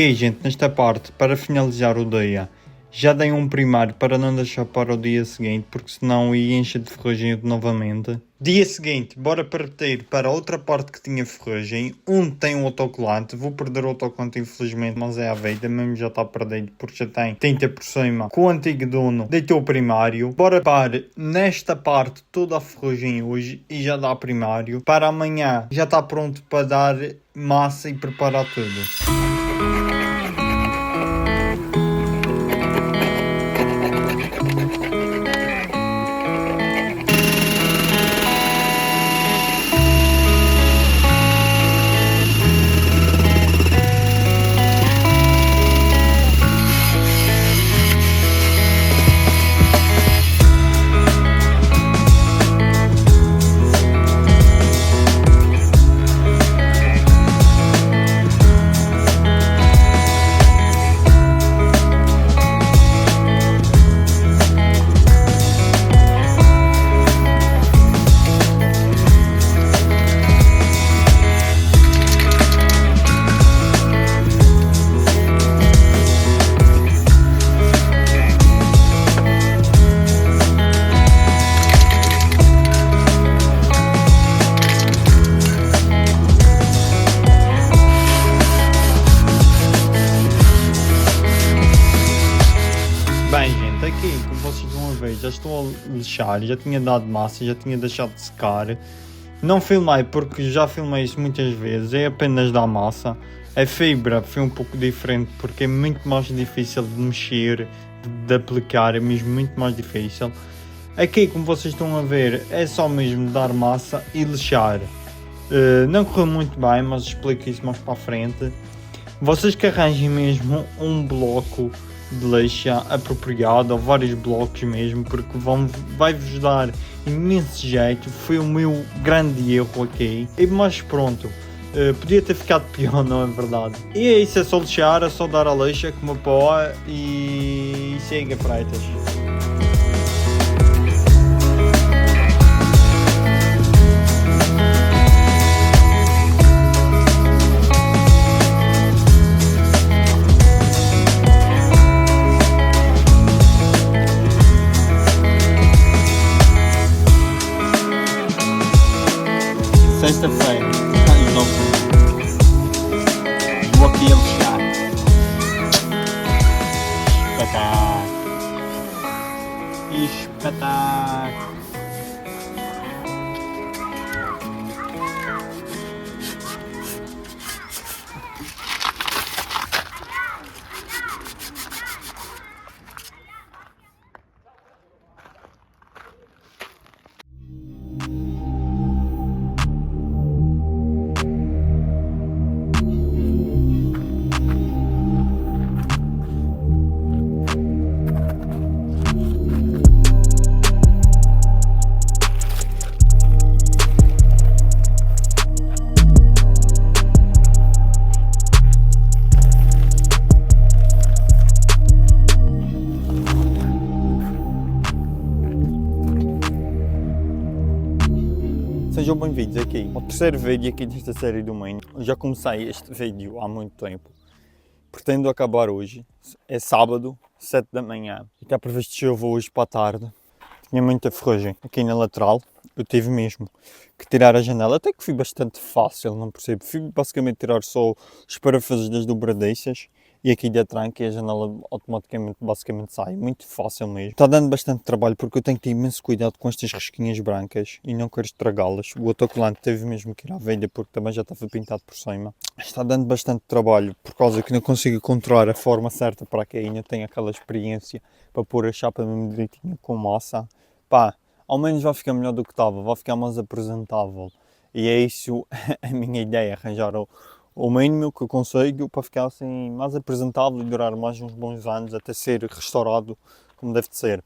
Ok, gente, nesta parte, para finalizar o dia, já dei um primário para não deixar para o dia seguinte, porque senão ia encher de ferrugem novamente. Dia seguinte, bora partir para outra parte que tinha ferrugem, onde tem um autocolante. Vou perder o autocolante infelizmente, mas é a vida, mesmo já está perdido, porque já tem tinta por cima. Com o antigo dono, deitou o primário. Bora para nesta parte toda a ferrugem hoje e já dá primário. Para amanhã já está pronto para dar massa e preparar tudo. Bem, gente, aqui, como vocês vão a ver, já estou a lixar, já tinha dado massa, já tinha deixado de secar. Não filmei porque já filmei isso muitas vezes, é apenas dar massa. A fibra foi um pouco diferente porque é muito mais difícil de mexer, de aplicar, é mesmo muito mais difícil. Aqui, como vocês estão a ver, é só mesmo dar massa e lixar. Não correu muito bem, mas explico isso mais para a frente. Vocês que arranjem mesmo um bloco de lixa apropriado, ou vários blocos mesmo, porque vai-vos dar imenso jeito. Foi o meu grande erro aqui, mas pronto, podia ter ficado pior, não é verdade? E é isso, é só lixar, é só dar a lixa com uma pó e siga freitas. Sexta-feira, vou aqui a lixar. Espetáculo. Sejam bem-vindos aqui ao terceiro vídeo aqui desta série do Maine. Eu já comecei este vídeo há muito tempo. Pretendo acabar hoje. É sábado, 7 da manhã. E está previsto chuva hoje para a tarde. Tinha muita ferrugem aqui na lateral. Eu tive mesmo que tirar a janela. Até que foi bastante fácil, não percebo. Fui basicamente tirar só os parafusos das dobradiças. E aqui da tranca e a janela automaticamente basicamente sai. Muito fácil mesmo. Está dando bastante trabalho porque eu tenho que ter imenso cuidado com estas risquinhas brancas e não quero estragá-las. O autocolante teve mesmo que ir à venda porque também já estava pintado por cima. Está dando bastante trabalho por causa que não consigo controlar a forma certa para que ainda tenha aquela experiência para pôr a chapa mesmo direitinho com massa. Pá, ao menos vai ficar melhor do que estava, vai ficar mais apresentável. E é isso a minha ideia, arranjar o mínimo que eu consigo para ficar assim mais apresentável e durar mais uns bons anos até ser restaurado como deve de ser.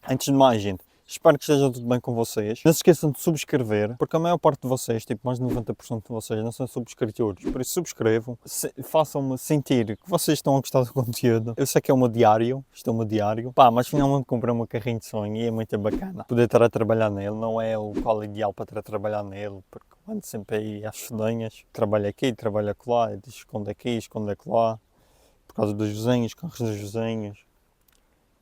Antes de mais, gente, Espero que esteja tudo bem com vocês. Não se esqueçam de subscrever, porque a maior parte de vocês, tipo mais de 90% de vocês, não são subscritores. Por isso subscrevam, façam-me sentir que vocês estão a gostar do conteúdo. Eu sei que é o meu diário, isto é o meu diário. Pá, mas finalmente comprei um carrinho de sonho e é muito bacana. Poder estar a trabalhar nele, não é o qual ideal para estar a trabalhar nele, porque ando sempre aí às fedanhas. Trabalho aqui, trabalho acolá, escondo aqui, escondo acolá. Por causa dos vizinhos, carros dos vizinhos.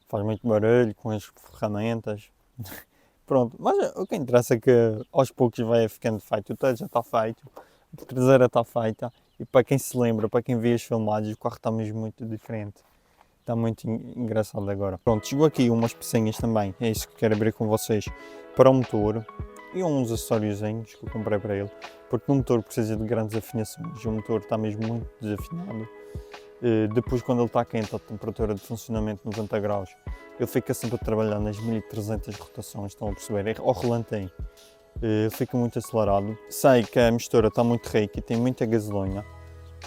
Faz muito barulho com as ferramentas. Pronto, mas o que interessa é que aos poucos vai ficando feito. O teto já está feito, a traseira está feita. E para quem se lembra, para quem vê as filmagens, o carro está mesmo muito diferente. Está muito engraçado agora. Pronto, chegou aqui umas pecinhas também, é isso que quero abrir com vocês, para o motor. E uns acessóriozinhos que eu comprei para ele. Porque o motor precisa de grandes afinações. O motor está mesmo muito desafinado. Depois, quando ele está quente, a temperatura de funcionamento 90 graus, ele fica sempre a trabalhar nas 1300 rotações, estão a perceber? Ao relance, ele fica muito acelerado. Sei que a mistura está muito rica e tem muita gasolina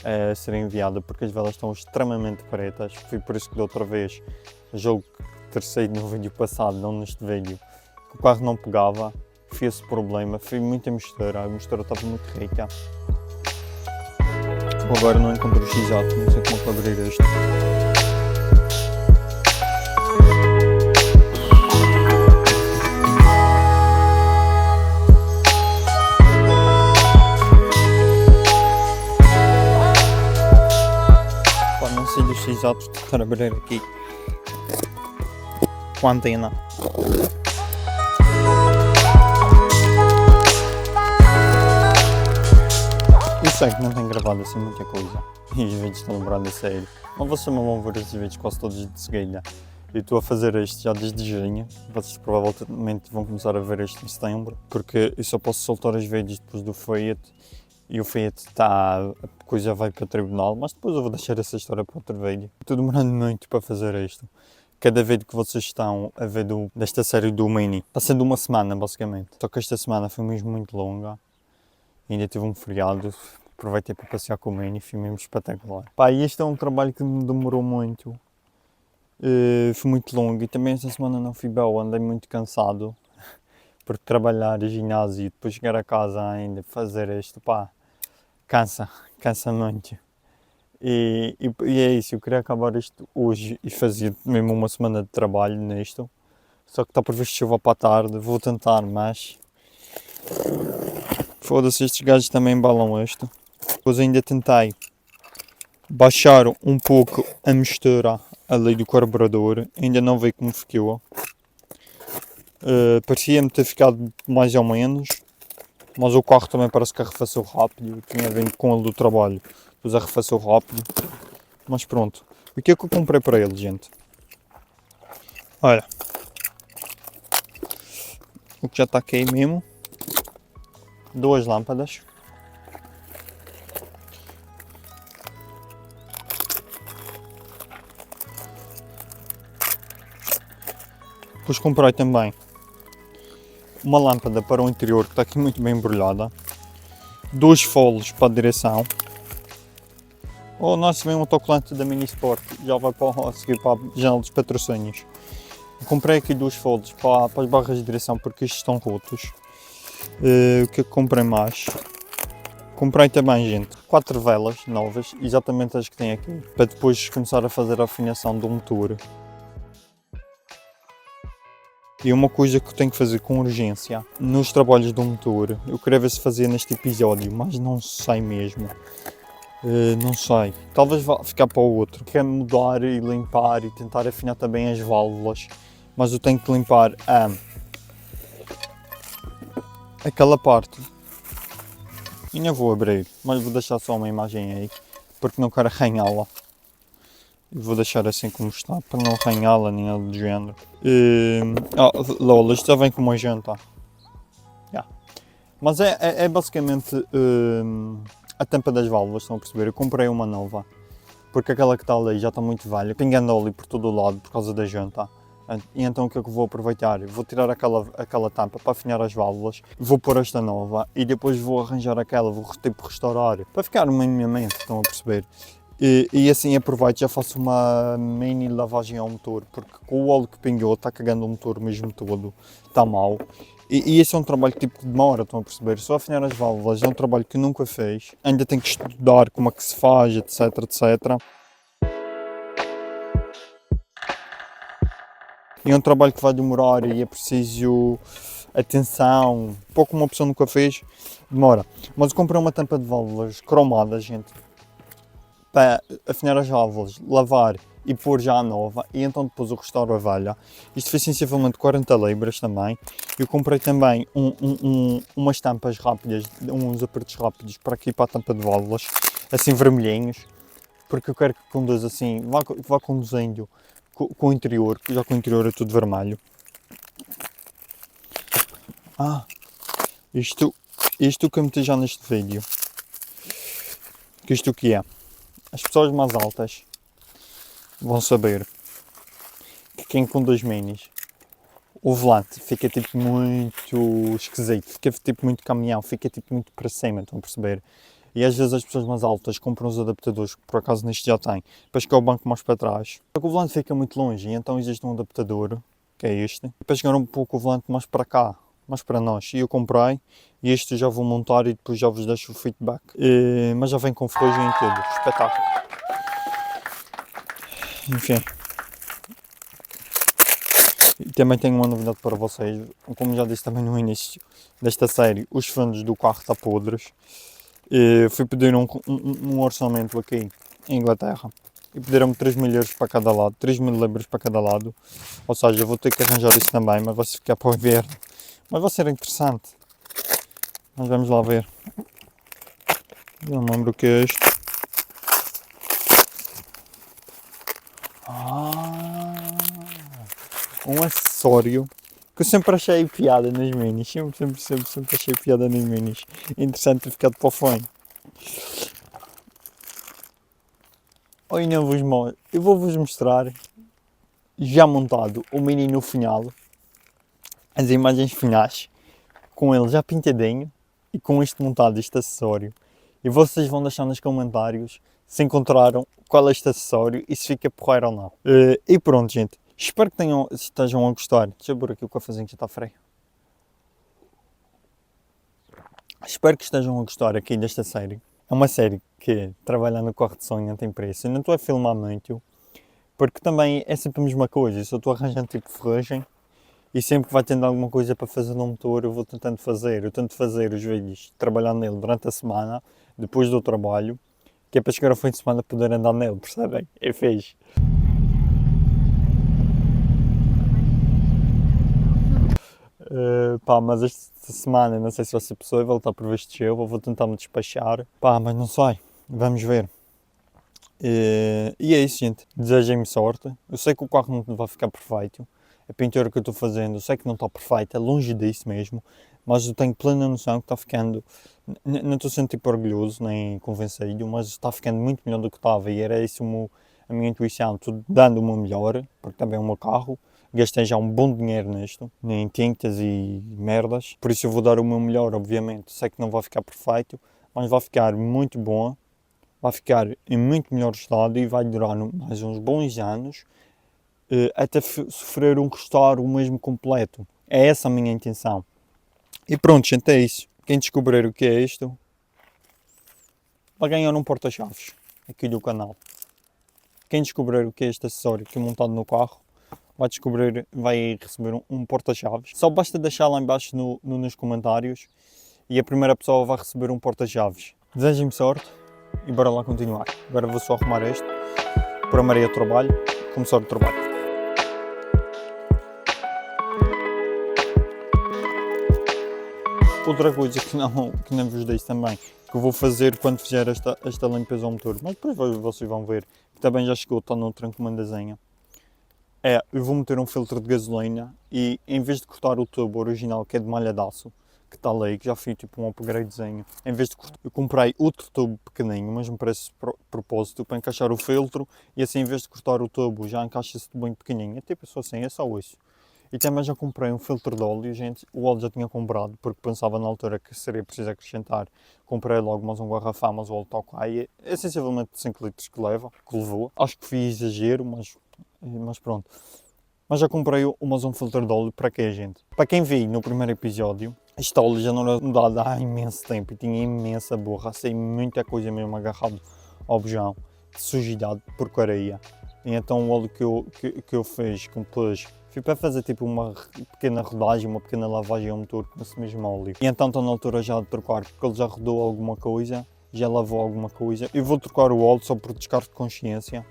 a ser enviada, porque as velas estão extremamente pretas. Foi por isso que da outra vez, jogo terceiro no vídeo passado, não neste vídeo, que o carro não pegava. Foi esse problema, foi muita mistura, a mistura estava muito rica. Agora não encontro o X-Ato, não sei como é que abrir isto. Pá, não sei do X-Ato, tentar abrir aqui com a antena. Eu sei que não tenho gravado assim muita coisa e os vídeos estão lembrando a sério, mas vocês não vão ver estes vídeos quase todos de seguida. Eu estou a fazer este já desde junho, vocês provavelmente vão começar a ver este em setembro, porque eu só posso soltar os vídeos depois do Fiat e o Fiat está, a coisa vai para o tribunal, mas depois eu vou deixar essa história para outro vídeo. Estou demorando muito para fazer isto. Cada vídeo que vocês estão a ver desta série do Mini, está sendo uma semana basicamente, só que esta semana foi mesmo muito longa. Ainda tive um feriado, aproveitei para passear com o Mini, foi mesmo espetacular. Pá, e este é um trabalho que me demorou muito, foi muito longo e também esta semana não fui bem, andei muito cansado, porque trabalhar, ginásio e depois chegar a casa ainda, fazer isto, pá, cansa muito. E é isso, eu queria acabar isto hoje e fazer mesmo uma semana de trabalho nisto, só que está previsto chuva para a tarde, vou tentar, mas... Foda-se, estes gajos também embalam isto. Depois ainda tentei baixar um pouco a mistura ali do carburador. Ainda não vi como ficou. Parecia-me ter ficado mais ou menos. Mas o carro também parece que arrefeceu rápido. Eu tinha vindo com ele do trabalho. Depois arrefeceu rápido. Mas pronto. O que é que eu comprei para ele, gente? Olha. O que já está aqui mesmo. 2 lâmpadas. Depois comprei também uma lâmpada para o interior que está aqui muito bem embrulhada. 2 foles para a direção. O nosso vem um autocolante da Mini Sport, já vai a seguir para a janela dos patrocínios. Comprei aqui 2 foles para as barras de direção porque estes estão rotos. O que é que comprei mais? Comprei também, gente, 4 velas novas, exatamente as que tem aqui, para depois começar a fazer a afinação do motor. E uma coisa que eu tenho que fazer com urgência nos trabalhos do motor, eu queria ver se fazia neste episódio, mas não sei mesmo. Não sei, talvez vá ficar para o outro. Quero mudar e limpar e tentar afinar também as válvulas, mas eu tenho que limpar aquela parte. Ainda vou abrir, mas vou deixar só uma imagem aí, porque não quero arranhá-la. Vou deixar assim como está, para não arranhá-la nem nada do género. Lola, isto já vem com uma janta. Yeah. Mas é basicamente a tampa das válvulas, estão a perceber? Eu comprei uma nova, porque aquela que está ali já está muito velha, pingando óleo por todo o lado por causa da janta. E então o que é que eu vou aproveitar? Vou tirar aquela tampa para afinar as válvulas, vou pôr esta nova e depois vou arranjar aquela, vou tipo restaurar, para ficar minimamente, estão a perceber? E assim aproveito e já faço uma mini lavagem ao motor, porque com o óleo que pingou está cagando o motor mesmo todo, está mau. E esse é um trabalho que tipo demora, estão a perceber? Só afinar as válvulas é um trabalho que nunca fez, ainda tenho que estudar como é que se faz, etc, etc. E é um trabalho que vai demorar e é preciso atenção, pouco uma pessoa nunca fez, demora. Mas eu comprei uma tampa de válvulas cromada, gente, para afinar as válvulas, lavar e pôr já a nova, e então depois eu restauro a velha. Isto foi sensivelmente 40 libras também. Eu comprei também umas tampas rápidas, uns apertos rápidos para aqui para a tampa de válvulas, assim vermelhinhos, porque eu quero que conduza assim, vá conduzindo com o interior, já que o interior é tudo vermelho. Isto que eu meti já neste vídeo, que isto que é, as pessoas mais altas vão saber que quem conduz minis, o volante fica tipo muito esquisito, fica tipo muito caminhão, fica tipo muito para cima, estão a perceber? E às vezes as pessoas mais altas compram os adaptadores, que por acaso neste já tem, depois que é o banco mais para trás. Só que o volante fica muito longe, e então existe um adaptador, que é este, para chegar um pouco o volante mais para cá, mais para nós. E eu comprei, e este já vou montar e depois já vos deixo o feedback. Mas já vem com ferrugem e tudo, espetáculo. Enfim. E também tenho uma novidade para vocês, como já disse também no início desta série, os fundos do carro estão podres. Fui pedir um orçamento aqui em Inglaterra e pediram-me 3 mil euros para cada lado, 3 mil libras para cada lado, ou seja, eu vou ter que arranjar isso também, mas vai ficar para o inverno, mas vai ser interessante, mas vamos lá ver. Eu não lembro o que é isto. Um acessório que eu sempre achei piada nas minis, sempre achei piada nas minis, interessante ter ficado para o fone. Oi, não vos mostro. Eu vou-vos mostrar, já montado, o mini no final, as imagens finais, com ele já pintadinho e com este montado, este acessório. E vocês vão deixar nos comentários se encontraram qual é este acessório e se fica porreiro ou não. E pronto, gente. Espero que estejam a gostar. Deixa eu pôr aqui o cafezinho que já está frio. Espero que estejam a gostar aqui desta série. É uma série que, trabalhando no Corre de Sonho, não tem preço. Eu não estou a filmar muito, porque também é sempre a mesma coisa. Eu só estou arranjando tipo ferrugem e sempre que vai tendo alguma coisa para fazer no motor, eu vou tentando fazer. Eu tento fazer os vídeos, trabalhar nele durante a semana, depois do trabalho, que é para chegar ao fim de semana poder andar nele, percebem? É fixe. Mas esta semana não sei se vai ser possível, está previsto chuva, vou tentar me despachar. Mas não sei, vamos ver. E é isso, gente. Desejem-me sorte. Eu sei que o carro não vai ficar perfeito. A pintura que eu estou fazendo, eu sei que não está perfeita, é longe disso mesmo. Mas eu tenho plena noção que está ficando. Não estou sendo tipo orgulhoso nem convencido, mas está ficando muito melhor do que estava. E era isso a minha intuição. Estou dando o meu melhor, porque também é o meu carro. Gastei já um bom dinheiro nisto, em tintas e merdas. Por isso eu vou dar o meu melhor, obviamente. Sei que não vai ficar perfeito, mas vai ficar muito bom. Vai ficar em muito melhor estado e vai durar mais uns bons anos até sofrer um restauro mesmo completo. É essa a minha intenção. E pronto, gente, é isso. Quem descobrir o que é isto vai ganhar um porta-chaves aqui do canal. Quem descobrir o que é este acessório aqui montado no carro vai receber um porta-chaves. Só basta deixar lá em baixo nos comentários e a primeira pessoa vai receber um porta-chaves. Desejem-me sorte e bora lá continuar. Agora vou só arrumar este, pôr a Maria ao trabalho, começar o trabalho. Outra coisa que não vos disse também, que eu vou fazer quando fizer esta limpeza ao motor, mas depois vocês vão ver, que também já chegou, está noutra encomendazinha. Eu vou meter um filtro de gasolina e em vez de cortar o tubo original, que é de malha de aço, que está ali, que já fiz tipo um upgradezinho, em vez de cortar, eu comprei outro tubo pequenino, mesmo para esse propósito, para encaixar o filtro, e assim em vez de cortar o tubo, já encaixa esse tubo bem pequenininho. É tipo só assim, é só isso. E também já comprei um filtro de óleo, gente. O óleo já tinha comprado, porque pensava na altura que seria preciso acrescentar. Comprei logo mais um garrafão, mas o óleo toca aí. É sensivelmente 5 litros que levou. Acho que fiz exagero, mas pronto. Mas já comprei mais um filtro de óleo. Para quê, gente? Para quem viu no primeiro episódio, este óleo já não era mudado há imenso tempo e tinha imensa borra. Sei muita coisa mesmo agarrado ao bujão. Sujidade, porcaria. E então o óleo que eu fiz com depois fui para fazer tipo uma pequena rodagem, uma pequena lavagem ao motor com esse mesmo óleo. E então estou na altura já de trocar, porque ele já rodou alguma coisa, já lavou alguma coisa. Eu vou trocar o óleo só por descargo de consciência.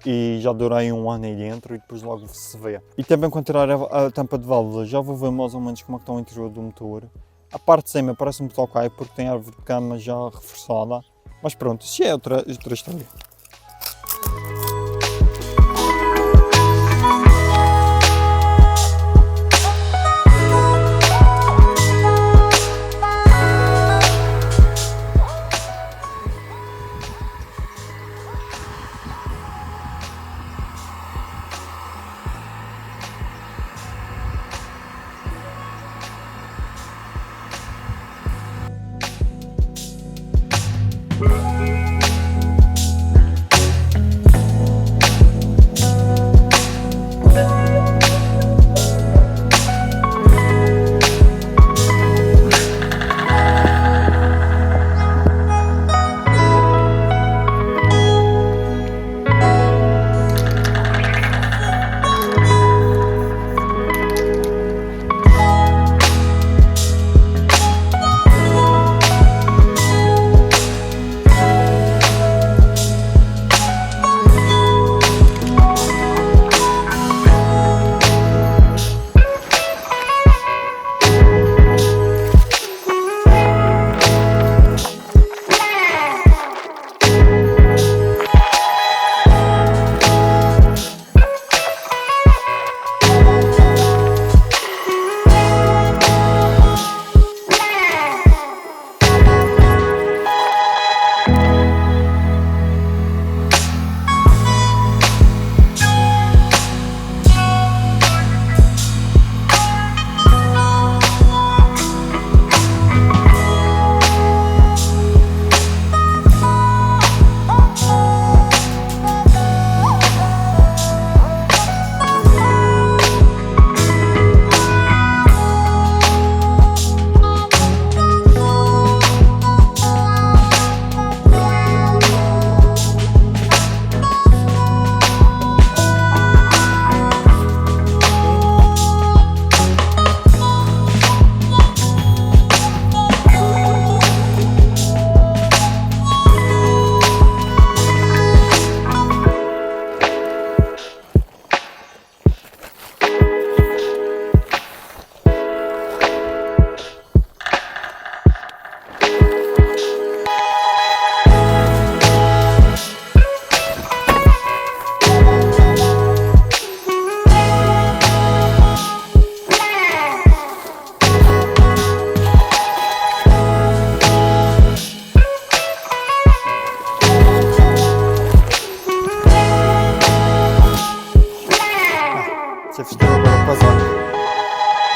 E já durei um ano aí dentro e depois logo se vê. E também quando tirar a tampa de válvula, já vou ver mais ou menos como é que está o interior do motor. A parte de cima parece-me que está ok, porque tem a árvore de cama já reforçada. Mas pronto, isso é outra história.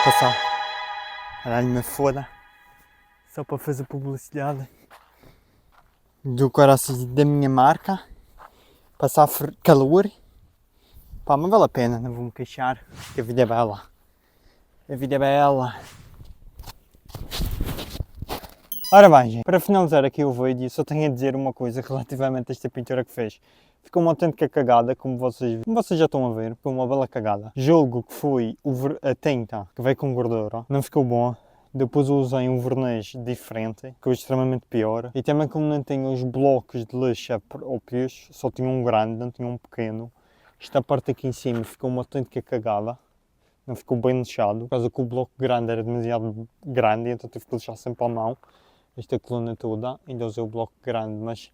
Passar. Caralho, me foda. Só para fazer publicidade do coração da minha marca. Passar calor. Pá, mas vale a pena, não vou me queixar. Que a vida é bela. A vida é bela. Ora bem, gente, para finalizar aqui o vídeo, só tenho a dizer uma coisa relativamente a esta pintura que fez. Ficou uma autêntica cagada, como vocês já estão a ver, foi uma bela cagada. Julgo que foi a tinta que veio com gordura, não ficou bom. Depois eu usei um verniz diferente, que ficou extremamente pior. E também como não tenho os blocos de lixa próprios, só tinha um grande, não tinha um pequeno. Esta parte aqui em cima ficou uma autêntica cagada. Não ficou bem lixado, por causa que o bloco grande era demasiado grande, então tive que lixar sempre à mão. Esta coluna toda, ainda usei o bloco grande, mas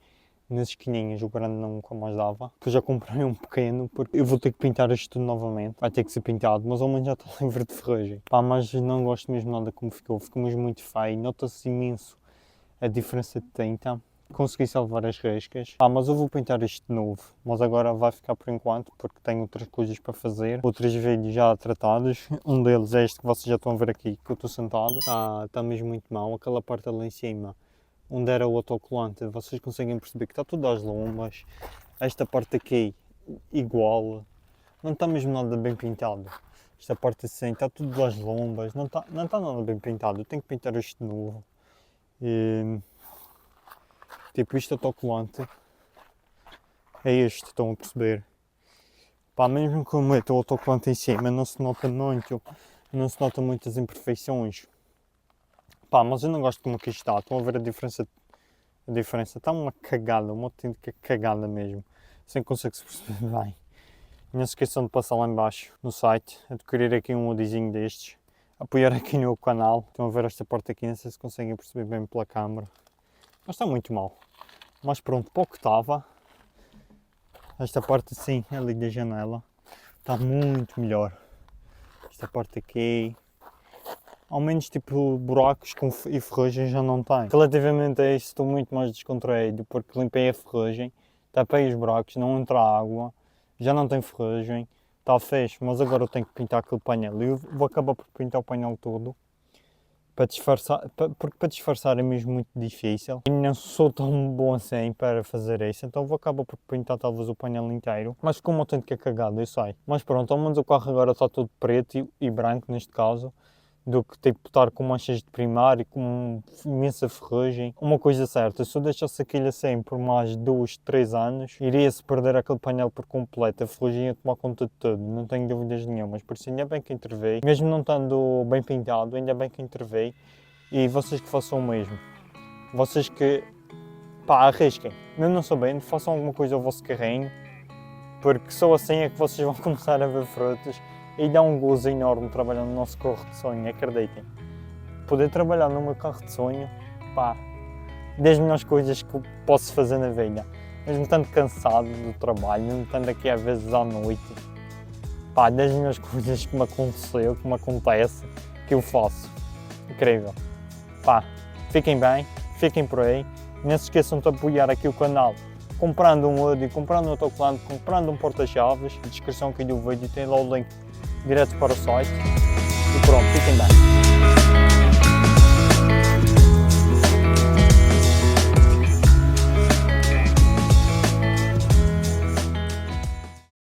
nas esquininhas o grande nunca mais dava. Depois já comprei um pequeno, porque eu vou ter que pintar isto tudo novamente. Vai ter que ser pintado, mas ao menos já está livre de ferrugem. Pá, mas não gosto mesmo nada como ficou mesmo muito feio. Nota-se imenso a diferença de tinta. consegui salvar as riscas. Ah, mas eu vou pintar isto de novo, mas agora vai ficar por enquanto porque tenho outras coisas para fazer, outros vídeos já tratados. Um deles é este que vocês já estão a ver aqui, que eu estou sentado. Está mesmo muito mal, aquela parte ali em cima, onde era o autocolante, vocês conseguem perceber que está tudo às lombas. Esta parte aqui, igual, não está mesmo nada bem pintado. Esta parte assim, está tudo às lombas, não está nada bem pintado. Eu tenho que pintar isto de novo. Tipo, isto autocolante é este, estão a perceber? Pá, mesmo que eu meta o autocolante em cima, não se nota muito, não se nota muitas imperfeições. Pá, mas eu não gosto como aqui está, estão a ver a diferença? A diferença está uma cagada, uma autêntica cagada mesmo, sem conseguir se perceber bem. Não se esqueçam de passar lá em baixo no site, adquirir aqui um hoodiezinho destes, apoiar aqui no canal. Estão a ver esta parte aqui, não sei se conseguem perceber bem pela câmera, mas está muito mal. Mas pronto, para o que estava, esta parte assim, ali da janela, está muito melhor. Esta parte aqui, ao menos tipo buracos e ferrugem já não tem. Relativamente a isso estou muito mais descontraído porque limpei a ferrugem, tapei os buracos, não entra água, já não tem ferrugem, está fecho, mas agora eu tenho que pintar aquele painel. Eu vou acabar por pintar o painel todo para disfarçar, porque para disfarçar é mesmo muito difícil e não sou tão bom assim para fazer isso, então vou acabar por pintar talvez o painel inteiro, mas ficou uma autêntica cagada, eu sei. Mas pronto, ao menos o carro agora está todo preto e branco neste caso, do que tipo estar com manchas de primário, com imensa ferrugem. Uma coisa certa, se eu deixasse aquilo assim por mais 2, 3 anos, iria-se perder aquele painel por completo, a ferrugem ia tomar conta de tudo, não tenho dúvidas nenhumas, por isso ainda bem que interveio, mesmo não estando bem pintado, ainda bem que interveio, e vocês que façam o mesmo, vocês que, pá, arrisquem, mesmo não sabendo, façam alguma coisa ao vosso carrinho, porque só assim é que vocês vão começar a ver frutos. E dá um gozo enorme trabalhar no nosso carro de sonho, acreditem. Poder trabalhar no meu carro de sonho, pá, das melhores coisas que eu posso fazer na vida. Mesmo estando cansado do trabalho, mesmo estando aqui às vezes à noite, pá, das melhores coisas que me aconteceu, que me acontece, que eu faço. Incrível. Pá, fiquem bem, fiquem por aí. Não se esqueçam de apoiar aqui o canal. Comprando um hoodie, comprando um autocolante, comprando um porta-chaves. Na descrição aqui do vídeo tem lá o link direto para o site. E pronto, fiquem bem.